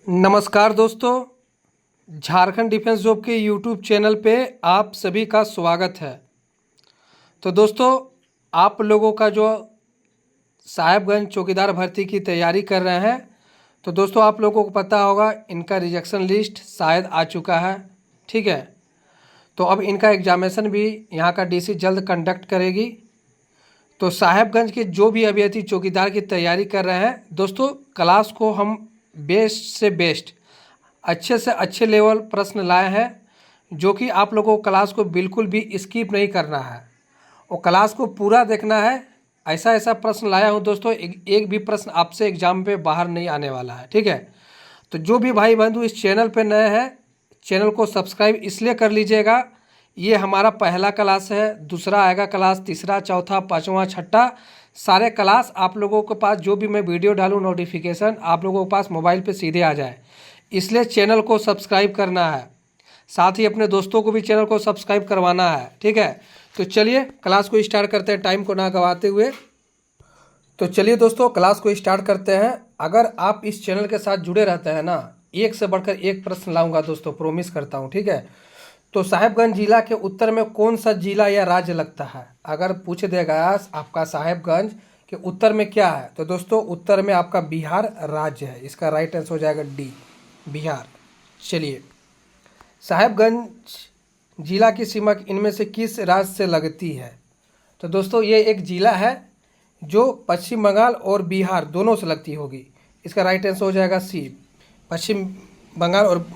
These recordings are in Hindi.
नमस्कार दोस्तों, झारखंड डिफेंस जॉब के यूट्यूब चैनल पे आप सभी का स्वागत है। तो दोस्तों, आप लोगों का जो साहेबगंज चौकीदार भर्ती की तैयारी कर रहे हैं, तो दोस्तों आप लोगों को पता होगा इनका रिजेक्शन लिस्ट शायद आ चुका है। ठीक है, तो अब इनका एग्जामिनेशन भी यहाँ का डीसी जल्द कंडक्ट करेगी। तो साहेबगंज के जो भी अभ्यर्थी चौकीदार की तैयारी कर रहे हैं दोस्तों, क्लास को हम बेस्ट से बेस्ट, अच्छे से अच्छे लेवल प्रश्न लाए हैं, जो कि आप लोगों को क्लास को बिल्कुल भी स्किप नहीं करना है और क्लास को पूरा देखना है। ऐसा ऐसा प्रश्न लाया हूँ दोस्तों, एक भी प्रश्न आपसे एग्जाम पे बाहर नहीं आने वाला है। ठीक है, तो जो भी भाई बंधु इस चैनल पे नए हैं, चैनल को सब्सक्राइब इसलिए कर लीजिएगा। ये हमारा पहला क्लास है, दूसरा आएगा क्लास, तीसरा, चौथा, पाँचवा, छठा, सारे क्लास आप लोगों के पास जो भी मैं वीडियो डालूँ नोटिफिकेशन आप लोगों के पास मोबाइल पे सीधे आ जाए, इसलिए चैनल को सब्सक्राइब करना है। साथ ही अपने दोस्तों को भी चैनल को सब्सक्राइब करवाना है। ठीक है, तो चलिए क्लास को स्टार्ट करते हैं टाइम को ना गवाते हुए। तो चलिए दोस्तों क्लास को स्टार्ट करते हैं। अगर आप इस चैनल के साथ जुड़े रहते हैं ना, एक से बढ़कर एक प्रश्न लाऊंगा दोस्तों, प्रॉमिस करता हूँ। ठीक है, तो साहेबगंज जिला के उत्तर में कौन सा जिला या राज्य लगता है? अगर पूछ देगा आपका साहेबगंज के उत्तर में क्या है, तो दोस्तों उत्तर में आपका बिहार राज्य है। इसका राइट आंसर हो जाएगा डी, बिहार। चलिए, साहेबगंज जिला की सीमा इनमें से किस राज्य से लगती है? तो दोस्तों ये एक जिला है जो पश्चिम बंगाल और बिहार दोनों से लगती होगी। इसका राइट आंसर हो जाएगा सी, पश्चिम बंगाल और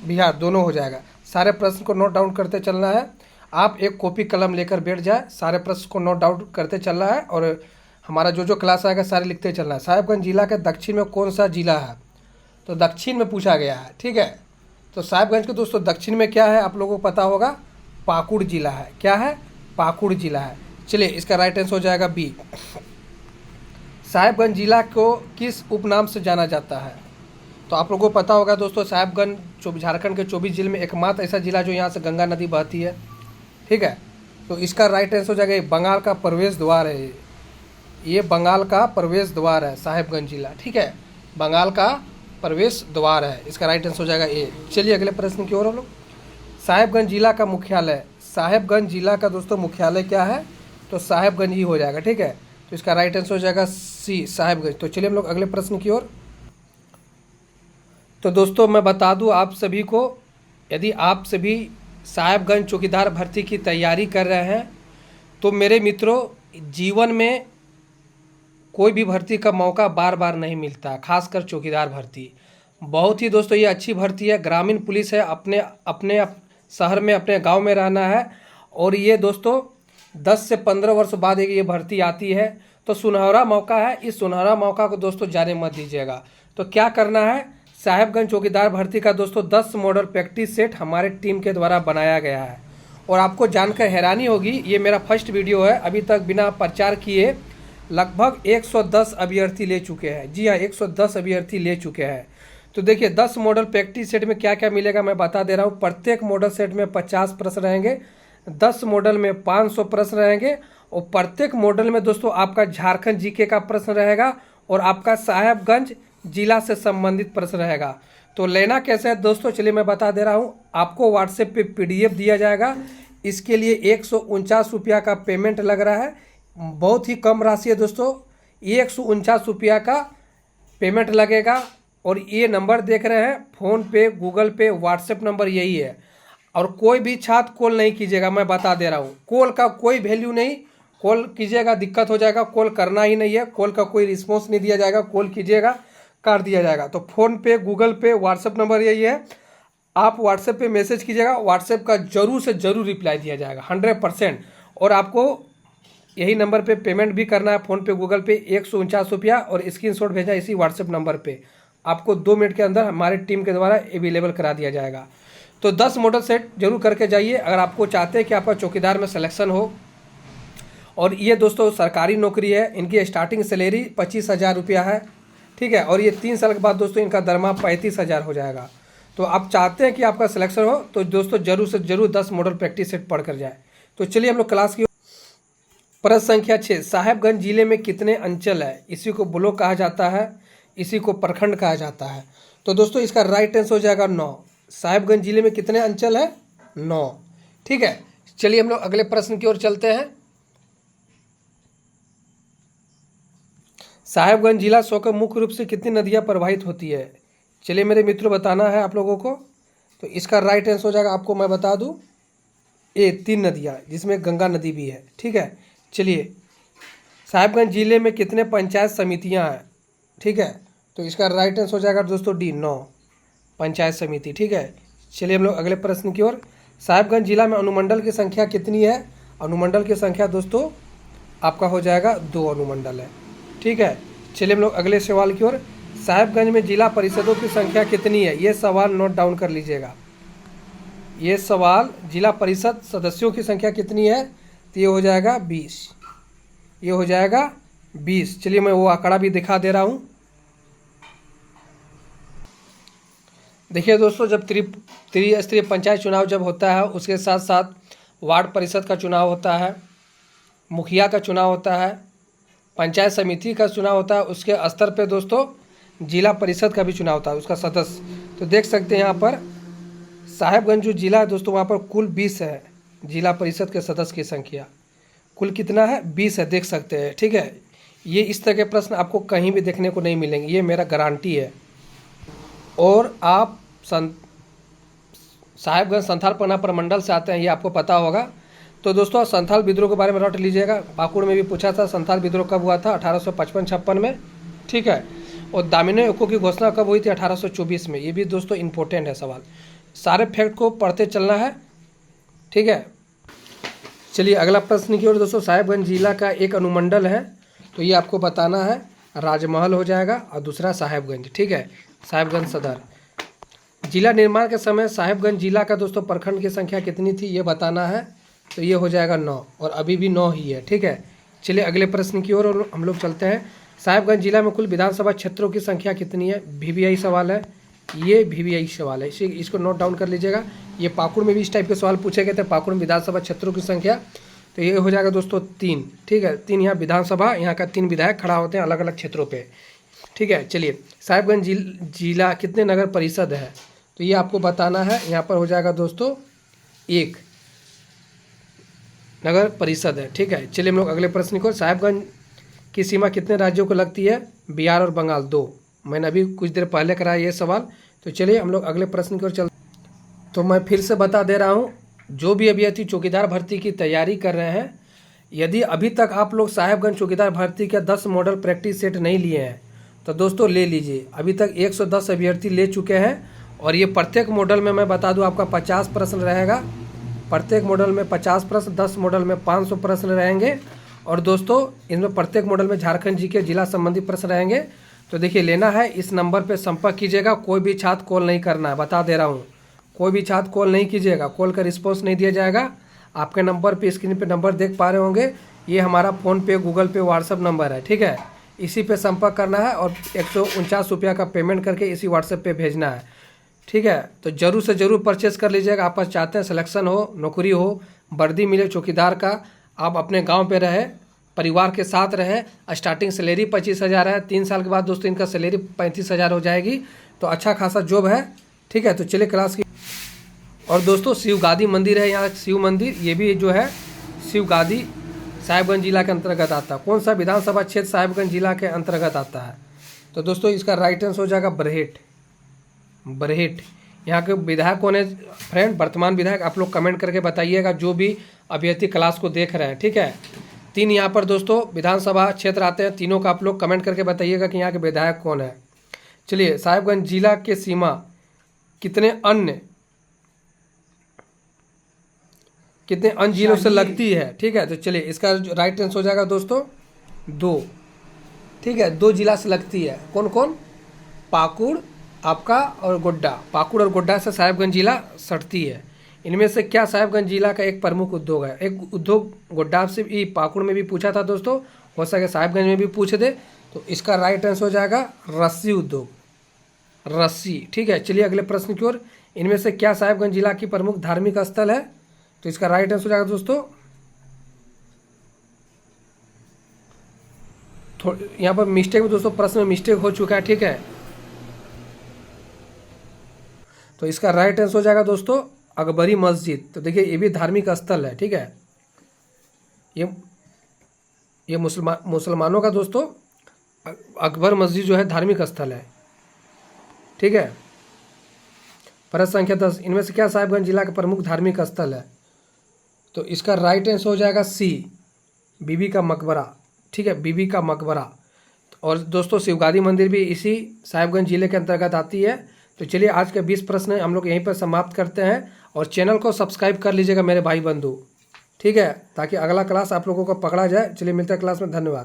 बिहार दोनों हो जाएगा। सारे प्रश्न को नोट डाउन करते चलना है। आप एक कॉपी कलम लेकर बैठ जाए, सारे प्रश्न को नोट डाउन करते चलना है और हमारा जो जो क्लास आएगा सारे लिखते चलना है। साहेबगंज जिला के दक्षिण में कौन सा जिला है? तो दक्षिण में पूछा गया है। ठीक है, तो साहेबगंज के दोस्तों दक्षिण में क्या है आप लोगों को पता होगा, पाकुड़ जिला है। क्या है? पाकुड़ जिला है। चलिए, इसका राइट आंसर हो जाएगा बी। साहेबगंज जिला को किस उपनाम से जाना जाता है? तो आप लोगों को पता होगा दोस्तों, साहेबगंज झारखंड के 24 जिले में एकमात्र ऐसा जिला जो यहाँ से गंगा नदी बहती है। ठीक है, तो इसका राइट आंसर हो जाएगा, बंगाल का प्रवेश द्वार है। ये बंगाल का प्रवेश द्वार है साहेबगंज जिला। ठीक है, बंगाल का प्रवेश द्वार है। इसका राइट आंसर हो जाएगा ए। चलिए अगले प्रश्न की ओर हम लोग। साहेबगंज जिला का मुख्यालय, साहेबगंज जिला का दोस्तों मुख्यालय क्या है? तो साहेबगंज ही हो जाएगा। ठीक है, तो इसका राइट आंसर हो जाएगा सी, साहेबगंज। तो चलिए हम लोग अगले प्रश्न की ओर। तो दोस्तों मैं बता दूं आप सभी को, यदि आप सभी साहेबगंज चौकीदार भर्ती की तैयारी कर रहे हैं, तो मेरे मित्रों जीवन में कोई भी भर्ती का मौका बार बार नहीं मिलता, खासकर चौकीदार भर्ती। बहुत ही दोस्तों ये अच्छी भर्ती है, ग्रामीण पुलिस है, अपने अपने शहर में अपने गांव में रहना है। और ये दोस्तों 10 से 15 वर्ष बाद ये भर्ती आती है, तो सुनहरा मौका है। इस सुनहरा मौका को दोस्तों जाने मत दीजिएगा। तो क्या करना है, साहेबगंज चौकीदार भर्ती का दोस्तों 10 मॉडल प्रैक्टिस सेट हमारे टीम के द्वारा बनाया गया है। और आपको जानकर हैरानी होगी, ये मेरा फर्स्ट वीडियो है, अभी तक बिना प्रचार किए लगभग 110 अभ्यर्थी ले चुके हैं। जी हाँ, 110 अभ्यर्थी ले चुके हैं। तो देखिए 10 मॉडल प्रैक्टिस सेट में क्या क्या मिलेगा मैं बता दे रहा हूँ। प्रत्येक मॉडल सेट में 50 प्रश्न रहेंगे, 10 मॉडल में 500 प्रश्न रहेंगे और प्रत्येक मॉडल में दोस्तों आपका झारखंड जीके का प्रश्न रहेगा और आपका साहेबगंज जिला से संबंधित प्रश्न रहेगा। तो लेना कैसे है दोस्तों, चलिए मैं बता दे रहा हूँ। आपको व्हाट्सएप पे PDF दिया जाएगा। इसके लिए 149 रुपया का पेमेंट लग रहा है, बहुत ही कम राशि है दोस्तों। 149 रुपया का पेमेंट लगेगा और ये नंबर देख रहे हैं, फ़ोन पे, गूगल पे, व्हाट्सएप नंबर यही है। और कोई भी छात्र कॉल नहीं कीजिएगा, मैं बता दे रहा हूँ। कॉल का कोई वैल्यू नहीं, कॉल कीजिएगा दिक्कत हो जाएगा, कॉल करना ही नहीं है। कॉल का कोई रिस्पॉन्स नहीं दिया जाएगा, कॉल कीजिएगा कर दिया जाएगा। तो फ़ोन पे, गूगल पे, व्हाट्सएप नंबर यही है। आप व्हाट्सएप पे मैसेज कीजिएगा, व्हाट्सएप का जरूर से ज़रूर रिप्लाई दिया जाएगा 100%। और आपको यही नंबर पे पेमेंट भी करना है, फ़ोन पे, गूगल पे, 149 रुपया, और स्क्रीनशॉट भेजना इसी व्हाट्सएप नंबर पे। आपको 2 मिनट के अंदर हमारी टीम के द्वारा अवेलेबल करा दिया जाएगा। तो 10 मॉडल सेट जरूर करके जाइए अगर आपको चाहते हैं कि आपका चौकीदार में सिलेक्शन हो। और ये दोस्तों सरकारी नौकरी है, इनकी स्टार्टिंग सैलरी 25,000 रुपया है। ठीक है, और ये 3 साल के बाद दोस्तों इनका दरमा 35,000 हो जाएगा। तो आप चाहते हैं कि आपका सिलेक्शन हो तो दोस्तों जरूर से जरूर 10 मॉडल प्रैक्टिस सेट पढ़ कर जाए। तो चलिए हम लोग क्लास की। प्रश्न संख्या 6, साहेबगंज जिले में कितने अंचल है? इसी को ब्लॉक कहा जाता है। इसी को प्रखंड कहा जाता है। तो दोस्तों इसका राइट आंसर हो जाएगा 9। साहिबगंज जिले में कितने अंचल है? 9। ठीक है, चलिए हम लोग अगले प्रश्न की ओर चलते हैं। साहिबगंज जिला सोकर मुख्य रूप से कितनी नदियां प्रवाहित होती है? चलिए मेरे मित्रों बताना है आप लोगों को। तो इसका राइट आंसर हो जाएगा, आपको मैं बता दूं, ए 3 नदियां, जिसमें गंगा नदी भी है। ठीक है, चलिए साहिबगंज जिले में कितने पंचायत समितियां हैं? ठीक है, तो इसका राइट आंसर हो जाएगा दोस्तों डी 9 पंचायत समिति। ठीक है, चलिए हम लोग अगले प्रश्न की ओर। साहिबगंज जिला में अनुमंडल की संख्या कितनी है? अनुमंडल की संख्या दोस्तों आपका हो जाएगा 2 अनुमंडल है। ठीक है, चलिए हम लोग अगले सवाल की ओर। साहिबगंज में जिला परिषदों की संख्या कितनी है? ये सवाल नोट डाउन कर लीजिएगा। ये सवाल, जिला परिषद सदस्यों की संख्या कितनी है? तो ये हो जाएगा 20। ये हो जाएगा 20। चलिए मैं वो आंकड़ा भी दिखा दे रहा हूँ। देखिए दोस्तों, जब त्रिस्तरीय पंचायत चुनाव जब होता है, उसके साथ साथ वार्ड परिषद का चुनाव होता है, मुखिया का चुनाव होता है, पंचायत समिति का चुनाव होता है, उसके स्तर पे दोस्तों जिला परिषद का भी चुनाव होता है, उसका सदस्य। तो देख सकते हैं यहाँ पर साहिबगंज जो जिला है दोस्तों, वहाँ पर कुल 20 है जिला परिषद के सदस्य की संख्या। कुल कितना है? 20 है, देख सकते हैं। ठीक है, ये इस तरह के प्रश्न आपको कहीं भी देखने को नहीं मिलेंगे, ये मेरा गारंटी है। और आप साहिबगंज संथाल परगना प्रमंडल से आते हैं, ये आपको पता होगा। तो दोस्तों संथाल विद्रोह के बारे में रट लीजिएगा, पाकुड़ में भी पूछा था संथाल विद्रोह कब हुआ था? 1855-56 में। ठीक है, और दामिनी ओको की घोषणा कब हुई थी? 1824 में। ये भी दोस्तों इम्पोर्टेंट है सवाल, सारे फैक्ट को पढ़ते चलना है। ठीक है, चलिए अगला प्रश्न की ओर। दोस्तों साहिबगंज जिला का एक अनुमंडल है, तो ये आपको बताना है, राजमहल हो जाएगा, और दूसरा साहिबगंज। ठीक है, साहिबगंज सदर। जिला निर्माण के समय साहिबगंज जिला का दोस्तों प्रखंड की संख्या कितनी थी? ये बताना है। तो ये हो जाएगा 9, और अभी भी 9 ही है। ठीक है, चलिए अगले प्रश्न की ओर और हम लोग चलते हैं। साहिबगंज जिला में कुल विधानसभा क्षेत्रों की संख्या कितनी है? वीवीआई सवाल है, ये वीवीआई सवाल है, इसको नोट डाउन कर लीजिएगा। ये पाकुड़ में भी इस टाइप के सवाल पूछे गए थे, पाकुड़ में विधानसभा क्षेत्रों की संख्या। तो ये हो जाएगा दोस्तों 3। ठीक है, 3 यहाँ विधानसभा, यहाँ का 3 विधायक खड़ा होते हैं अलग अलग क्षेत्रों पे। ठीक है, चलिए साहिबगंज जिला कितने नगर परिषद है? तो ये आपको बताना है। यहाँ पर हो जाएगा दोस्तों 1 नगर परिषद है। ठीक है, चलिए हम लोग अगले प्रश्न को। साहिबगंज की सीमा कितने राज्यों को लगती है? बिहार और बंगाल 2। मैंने अभी कुछ देर पहले कराया ये सवाल। तो चलिए हम लोग अगले प्रश्न की ओर चलते। तो मैं फिर से बता दे रहा हूँ, जो भी अभ्यर्थी चौकीदार भर्ती की तैयारी कर रहे हैं, यदि अभी तक आप लोग साहिबगंज चौकीदार भर्ती के 10 मॉडल प्रैक्टिस सेट नहीं लिए हैं, तो दोस्तों ले लीजिए। अभी तक 110 अभ्यर्थी ले चुके हैं, और ये प्रत्येक मॉडल में मैं बता दूं आपका 50 प्रश्न रहेगा। प्रत्येक मॉडल में 50 प्रश्न, 10 मॉडल में 500 प्रश्न रहेंगे। और दोस्तों इनमें प्रत्येक मॉडल में झारखंड जी के जिला संबंधी प्रश्न रहेंगे। तो देखिए लेना है, इस नंबर पे संपर्क कीजिएगा। कोई भी छात्र कॉल नहीं करना है, बता दे रहा हूँ, कोई भी छात्र कॉल नहीं कीजिएगा, कॉल का रिस्पॉन्स नहीं दिया जाएगा। आपके नंबर पे, स्क्रीन पे नंबर देख पा रहे होंगे, ये हमारा फ़ोनपे, गूगल पे, व्हाट्सअप नंबर है। ठीक है, इसी पे संपर्क करना है और 149 रुपया का पेमेंट करके इसी व्हाट्सएप पे भेजना है। ठीक है, तो जरूर से जरूर परचेस कर लीजिएगा। आप चाहते हैं सिलेक्शन हो, नौकरी हो, वर्दी मिले चौकीदार का, आप अपने गांव पे रहे, परिवार के साथ रहे, स्टार्टिंग सैलरी 25,000 है, 3 साल के बाद दोस्तों इनका सैलरी 35,000 हो जाएगी। तो अच्छा खासा जॉब है। ठीक है, तो चलिए क्लास की। और दोस्तों शिव गादी मंदिर है यहाँ, शिव मंदिर, ये भी जो है शिव गादी साहिबगंज जिला के अंतर्गत आता है। कौन सा विधानसभा क्षेत्र साहिबगंज जिला के अंतर्गत आता है? तो दोस्तों इसका राइट आंसर हो जाएगा बरहेट। बरहेट। यहाँ के विधायक कौन है फ्रेंड? वर्तमान विधायक आप लोग कमेंट करके बताइएगा, जो भी अभ्यर्थी क्लास को देख रहे हैं। ठीक है, 3 यहाँ पर दोस्तों विधानसभा क्षेत्र आते हैं, तीनों का आप लोग कमेंट करके बताइएगा कि यहाँ के विधायक कौन है। चलिए साहिबगंज जिला के सीमा कितने अन्य जिलों से लगती है? ठीक है, तो चलिए इसका राइट आंसर हो जाएगा दोस्तों 2। ठीक है, 2 जिला से लगती है। कौन कौन? पाकुड़ आपका और गोड्डा। पाकुड़ और गोड्डा से साहिबगंज जिला सटती है। इनमें से क्या साहिबगंज जिला का एक प्रमुख उद्योग है? एक उद्योग गोड्डा से भी, पाकुड़ में भी पूछा था दोस्तों, हो सके साहिबगंज में भी पूछ दे। तो इसका राइट आंसर हो जाएगा रस्सी उद्योग, रस्सी। ठीक है, चलिए अगले प्रश्न की ओर। इनमें से क्या साहिबगंज जिला की प्रमुख धार्मिक स्थल है? तो इसका राइट आंसर हो जाएगा दोस्तों यहाँ पर मिस्टेक दोस्तों, प्रश्न में मिस्टेक हो चुका है, ठीक है। तो इसका राइट आंसर हो जाएगा दोस्तों अकबरी मस्जिद। तो देखिए ये भी धार्मिक स्थल है, ठीक है। ये मुसलमानों का दोस्तों अकबर मस्जिद जो है धार्मिक स्थल है, ठीक है। प्रश्न संख्या 10, इनमें से क्या साहिबगंज जिला का प्रमुख धार्मिक स्थल है? तो इसका राइट आंसर हो जाएगा सी, बीबी का मकबरा, ठीक है, बीबी का मकबरा। और दोस्तों शिवगादी मंदिर भी इसी साहिबगंज जिले के अंतर्गत आती है। तो चलिए आज के 20 प्रश्न हम लोग यहीं पर समाप्त करते हैं, और चैनल को सब्सक्राइब कर लीजिएगा मेरे भाई बंधु, ठीक है, ताकि अगला क्लास आप लोगों को पकड़ा जाए। चलिए मिलते हैं क्लास में, धन्यवाद।